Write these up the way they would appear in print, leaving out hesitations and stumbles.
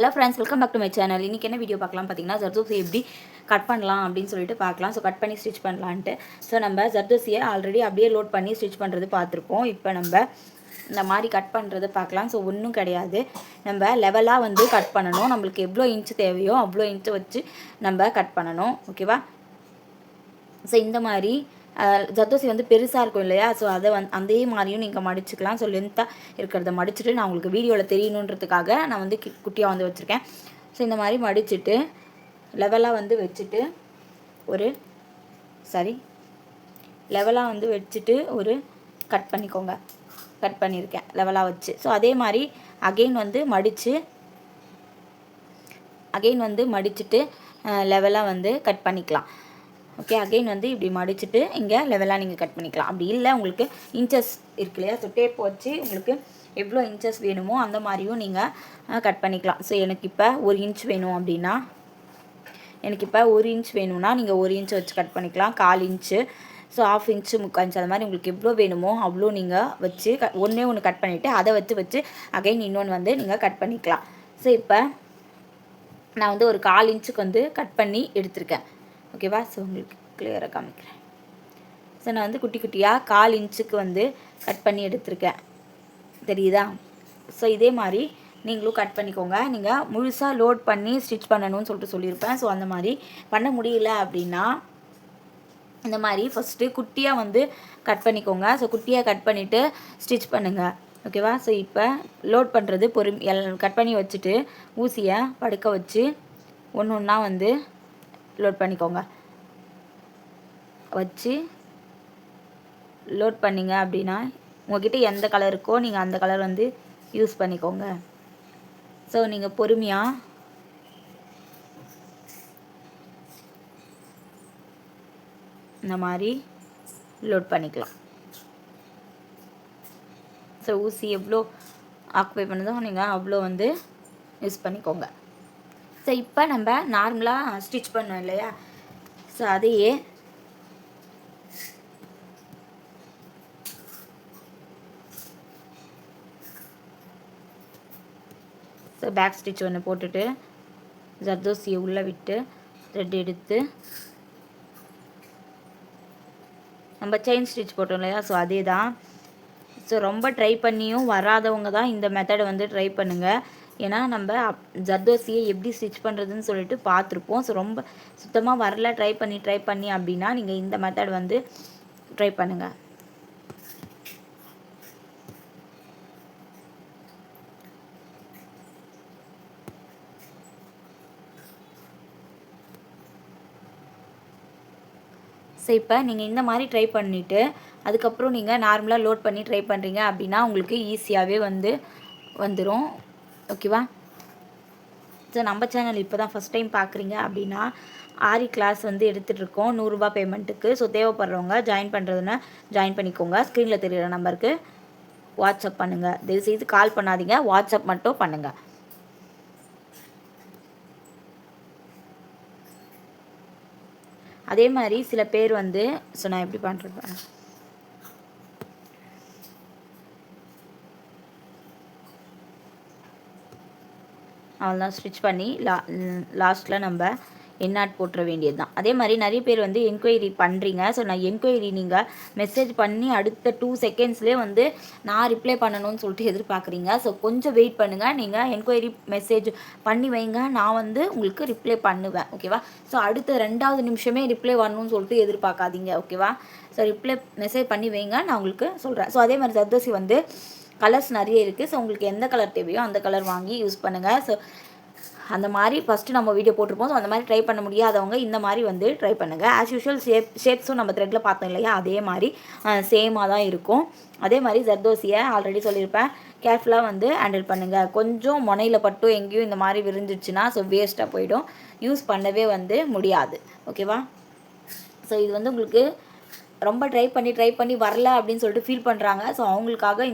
Hello friends, welcome back to my channel. இன்றைக்கி என்ன video பார்க்கலாம் பார்த்தீங்கன்னா, ஜர்தோசி எப்படி கட் பண்ணலாம் அப்படின்னு சொல்லிட்டு பார்க்கலாம். ஸோ கட் பண்ணி ஸ்டிச் பண்ணலான்ட்டு. ஸோ நம்ம ஜர்தோசியை ஆல்ரெடி அப்படியே லோட் பண்ணி ஸ்டிச் பண்ணுறது பார்த்துருப்போம். இப்போ நம்ம இந்த மாதிரி கட் பண்ணுறது பார்க்கலாம். ஸோ ஒன்றும் கிடையாது, நம்ம லெவலாக வந்து கட் பண்ணணும். நம்மளுக்கு எவ்வளோ இன்ச்சு தேவையோ அவ்வளோ இன்ச்சு வச்சு நம்ம கட் பண்ணணும். ஓகேவா? ஸோ இந்த மாதிரி ஜர்தோசி வந்து பெருசாக இருக்கும் இல்லையா? ஸோ அதை அதே மாதிரியும் நீங்கள் மடிச்சுக்கலாம். ஸோ லென்த்தாக இருக்கிறத மடிச்சுட்டு நான் உங்களுக்கு வீடியோவில் தெரியணுன்றதுக்காக நான் வந்து குட்டியாக வந்து வச்சுருக்கேன். ஸோ இந்த மாதிரி மடிச்சுட்டு லெவலாக வந்து வச்சுட்டு லெவலாக வந்து வச்சுட்டு கட் பண்ணிக்கோங்க. கட் பண்ணியிருக்கேன் லெவலாக வச்சு. ஸோ அதே மாதிரி அகெயின் வந்து மடிச்சுட்டு லெவலாக வந்து கட் பண்ணிக்கலாம். ஓகே, அகெயின் வந்து இப்படி மடிச்சுட்டு இங்கே லெவலாக நீங்கள் கட் பண்ணிக்கலாம். அப்படி இல்லை உங்களுக்கு இன்ச்சஸ் இருக்கு இல்லையா? ஸோ டேப் வச்சு உங்களுக்கு எவ்வளோ இன்ச்சஸ் வேணுமோ அந்த மாதிரியும் நீங்கள் கட் பண்ணிக்கலாம். ஸோ எனக்கு இப்போ 1 இன்ச் வேணும் அப்படின்னா, நீங்கள் 1 இன்ச் வச்சு கட் பண்ணிக்கலாம். 1/4 இன்ச்சு, ஸோ 1/2 இன்ச்சு, 3/4 இன்ச்சு, அது மாதிரி உங்களுக்கு எவ்வளோ வேணுமோ அவ்வளோ நீங்கள் வச்சு ஒன்று கட் பண்ணிவிட்டு அதை வச்சு அகைன் இன்னொன்று வந்து நீங்கள் கட் பண்ணிக்கலாம். ஸோ இப்போ நான் வந்து ஒரு 1/4 இன்ச்சுக்கு வந்து கட் பண்ணி எடுத்திருக்கேன். ஓகேவா? ஸோ உங்களுக்கு கிளியராக காமிக்கிறேன். ஸோ நான் வந்து குட்டி குட்டியாக 1/4 இன்ச்சுக்கு வந்து கட் பண்ணி எடுத்திருக்கேன். தெரியுதா? ஸோ இதே மாதிரி நீங்களும் கட் பண்ணிக்கோங்க. நீங்கள் முழுசாக லோட் பண்ணி ஸ்டிச் பண்ணணும்னு சொல்லியிருப்பேன். ஸோ அந்த மாதிரி பண்ண முடியல அப்படின்னா இந்த மாதிரி ஃபஸ்ட்டு குட்டியாக வந்து கட் பண்ணிக்கோங்க. ஸோ குட்டியாக கட் பண்ணிவிட்டு ஸ்டிச் பண்ணுங்கள். ஓகேவா? ஸோ இப்போ லோட் பண்ணுறது கட் பண்ணி வச்சுட்டு ஊசியை படுக்க வச்சு ஒன்று ஒன்றா வந்து லோட் பண்ணிக்கோங்க. வச்சு லோட் பண்ணிங்க அப்படின்னா உங்கள்கிட்ட எந்த கலர் இருக்கோ நீங்கள் அந்த கலர் வந்து யூஸ் பண்ணிக்கோங்க. ஸோ நீங்கள் பொறுமையாக இந்த மாதிரி லோட் பண்ணிக்கலாம். ஸோ ஊசி எவ்வளோ ஆக்குபை பண்ணுதோ நீங்கள் அவ்வளோ வந்து யூஸ் பண்ணிக்கோங்க. ஸோ இப்போ நம்ம நார்மலாக ஸ்டிச் பண்ணோம் இல்லையா? ஸோ அதையே பேக் ஸ்டிச் ஒன்று போட்டுட்டு ஜர்தோசியை உள்ளே விட்டு த்ரெட் எடுத்து நம்ம செயின் ஸ்டிச் போட்டோம் இல்லையா? ஸோ அதே தான். ஸோ ரொம்ப ட்ரை பண்ணியும் வராதவங்க தான் இந்த மெத்தடை வந்து ட்ரை பண்ணுங்கள். ஏன்னா நம்ம ஜர்தோசியை எப்படி ஸ்டிச் பண்ணுறதுன்னு சொல்லிட்டு பார்த்துருப்போம். ஸோ ரொம்ப சுத்தமாக வரல, ட்ரை பண்ணி அப்படின்னா நீங்கள் இந்த மெத்தட் வந்து ட்ரை பண்ணுங்கள். ஸோ இப்போ நீங்கள் இந்த மாதிரி ட்ரை பண்ணிவிட்டு அதுக்கப்புறம் நீங்கள் நார்மலாக லோட் பண்ணி ட்ரை பண்ணுறீங்க அப்படின்னா உங்களுக்கு ஈஸியாகவே வந்துடும். ஓகேவா? ஸோ நம்ம சேனல் இப்போ தான் ஃபஸ்ட் டைம் பார்க்குறீங்க அப்படின்னா ஆரி கிளாஸ் வந்து எடுத்துகிட்ருக்கோம் 100 ரூபா பேமெண்ட்டுக்கு. ஸோ தேவைப்படுறவங்க ஜாயின் பண்ணுறதுன்னா ஜாயின் பண்ணிக்கோங்க. ஸ்க்ரீனில் தெரிகிற நம்பருக்கு வாட்ஸ்அப் பண்ணுங்கள். தயவுசெய்து கால் பண்ணாதீங்க, வாட்ஸ்அப் மட்டும் பண்ணுங்கள். அதே மாதிரி சில பேர் வந்து நான் எப்படி பண்ணுறேன் அவள்தான் ஸ்டிச் பண்ணி லாஸ்ட்டில் நம்ம என்னாட் போட்டுற வேண்டியது தான். அதே மாதிரி நிறைய பேர் வந்து என்கொயரி பண்ணுறீங்க. ஸோ நான் என்கொயரி நீங்கள் மெசேஜ் பண்ணி அடுத்த 2 செகண்ட்ஸ்லேயே வந்து நான் ரிப்ளை பண்ணணும்னு சொல்லிட்டு எதிர்பார்க்குறீங்க. ஸோ கொஞ்சம் வெயிட் பண்ணுங்கள். நீங்கள் என்கொயரி மெசேஜ் பண்ணி வைங்க, நான் வந்து உங்களுக்கு ரிப்ளை பண்ணுவேன். ஓகேவா? ஸோ அடுத்த 2வது நிமிஷமே ரிப்ளை வரணும்னு சொல்லிட்டு எதிர்பார்க்காதீங்க. ஓகேவா? ஸோ ரிப்ளை மெசேஜ் பண்ணி வைங்க, நான் உங்களுக்கு சொல்கிறேன். ஸோ அதே மாதிரி ஜர்தோசி வந்து கலர்ஸ் நிறைய இருக்குது. ஸோ உங்களுக்கு எந்த கலர் தேவையோ அந்த கலர் வாங்கி யூஸ் பண்ணுங்கள். ஸோ அந்த மாதிரி ஃபஸ்ட்டு நம்ம வீடியோ போட்டிருப்போம். ஸோ அந்த மாதிரி ட்ரை பண்ண முடியாதவங்க இந்த மாதிரி வந்து ட்ரை பண்ணுங்கள். ஆஸ் யூஷுவல் ஷேப்ஸும் நம்ம த்ரெட்டில் பார்த்தோம் இல்லையா? அதே மாதிரி சேமாக தான் இருக்கும். அதே மாதிரி ஜர்தோசியை ஆல்ரெடி சொல்லியிருப்பேன், கேர்ஃபுல்லாக வந்து ஹேண்டில் பண்ணுங்கள். கொஞ்சம் முனையில் பட்டும் எங்கேயும் இந்த மாதிரி விரிஞ்சிடுச்சுன்னா ஸோ வேஸ்ட்டாக போயிடும், யூஸ் பண்ணவே வந்து முடியாது. ஓகேவா? ஸோ இது வந்து உங்களுக்கு ரொம்ப ட்ரை பண்ணி வரல அப்படின்னு சொல்லிட்டு ஃபீல் பண்ணுறாங்க. ஸோ அவங்களுக்காக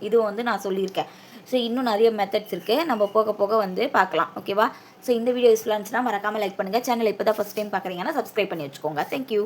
இது வந்து நான் சொல்லியிருக்கேன். ஸோ இன்னும் நிறைய மெத்தட்ஸ் இருக்குது, நம்ம போக வந்து பார்க்கலாம். ஓகேவா? ஸோ இந்த வீடியோ யூஸ்ஃபுல்லாக இருந்துச்சுன்னா மறக்காமல் லைக் பண்ணுங்கள். சேனல் இப்போ தான் ஃபஸ்ட் டைம் பார்க்குறீங்கன்னா சப்ஸ்கிரைப் பண்ணி வச்சுக்கோங்க. தேங்க்யூ.